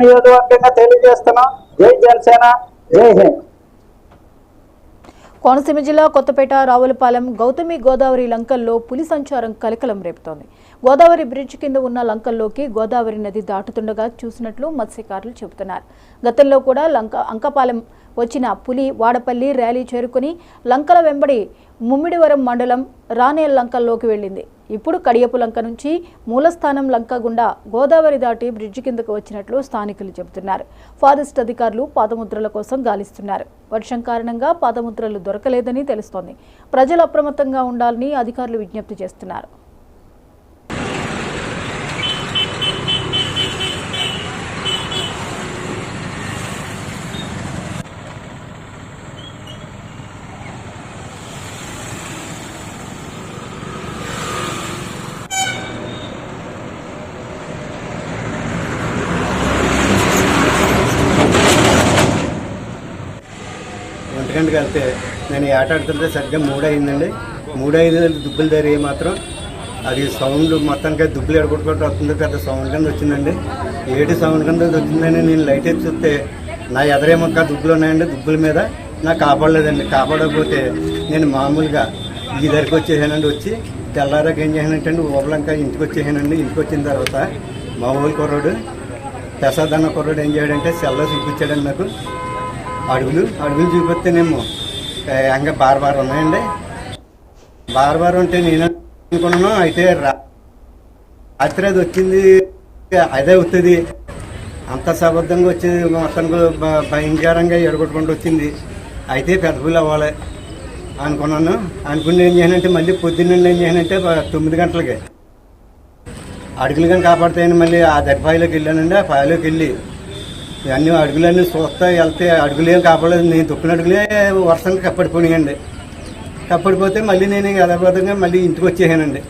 నియోజకవర్గంగా తెలియజేస్తున్నాం. జై జనసేన, జై హింద్. కోనసీమ జిల్లా కొత్తపేట, రావులపాలెం, గౌతమి గోదావరి లంకల్లో పులి సంచారం కలకలం రేపుతోంది. గోదావరి బ్రిడ్జ్ కింద ఉన్న లంకల్లోకి గోదావరి నది దాటుతుండగా చూసినట్లు మత్స్యకారులు చెబుతున్నారు. గతంలో కూడా అంకపాలెం వచ్చిన పులి వాడపల్లి ర్యాలీ చేరుకుని లంకల వెంబడి ముమ్మిడివరం మండలం రానేల్ లంకల్లోకి వెళ్ళింది. ఇప్పుడు కడియపు లంక నుంచి మూలస్థానం లంక గుండా గోదావరి దాటి బ్రిడ్జి కిందకు వచ్చినట్లు స్థానికులు చెబుతున్నారు. ఫారెస్ట్ అధికారులు పాదముద్రల కోసం గాలిస్తున్నారు. వర్షం కారణంగా పాదముద్రలు దొరకలేదని తెలుస్తోంది. ప్రజలు అప్రమత్తంగా ఉండాలని అధికారులు విజ్ఞప్తి చేస్తున్నారు. ఒంటిగంటకి వెళ్తే నేను ఆటాడుతుంటే సరిగ్గా 3 అయిందండి. 3:05 దుబ్బులు ధరి మాత్రం అది సౌండ్ మొత్తానికి దుబ్బులు ఎడగొట్టుకుంటూ వస్తుంది. పెద్ద సౌండ్ కింద వచ్చిందండి. 7 సౌండ్ కింద వచ్చిందని నేను లైట్ వేసి చూస్తే నా ఎదరేమొక్క దుబ్బులు ఉన్నాయండి. దుబ్బుల మీద నాకు కాపాడలేదండి. కాపాడకపోతే నేను మామూలుగా ఈ దగ్గరికి వచ్చేసానండి. వచ్చి తెల్లారాక ఏం చేశానంటే అండి, ఊబలంక ఇంటికి వచ్చేసానండి. ఇంటికి వచ్చిన తర్వాత మా ఊరి కుర్రాడు ప్రసాద్ అన్న కుర్రాడు ఏం చేయడంటే సెల్లో చూపించాడండి నాకు. అడుగులు చూపిస్తేనేమో ఇంకా బార్ ఉన్నాయండి. బార్ ఉంటే నేను అనుకున్నాను అయితే రాత్రి అది వచ్చింది, అదే అవుతుంది. అంత సబద్ధంగా వచ్చింది, మొత్తానికి భయంకరంగా ఎడగొట్టుకుంటూ వచ్చింది. అయితే పెద్ద పూలు అవ్వాలి అనుకున్నాను. అనుకుని ఏం చేయాలంటే మళ్ళీ పొద్దున్న ఏం చేయాలంటే 9 గంటలకి అడుగులు కానీ కాపాడుతాయని మళ్ళీ ఆ దర్పాయిలోకి వెళ్ళానండి. ఆ పాయలోకి వెళ్ళి అన్ని అడుగులన్నీ చూస్తా వెళ్తే అడుగులు ఏం కాపాడలేదు. నేను తొక్కిన అడుగులే వర్షానికి కప్పడిపోయాయండి. కప్పడిపోతే మళ్ళీ నేను యథాబద్ధంగా మళ్ళీ ఇంటికి వచ్చేసానండి.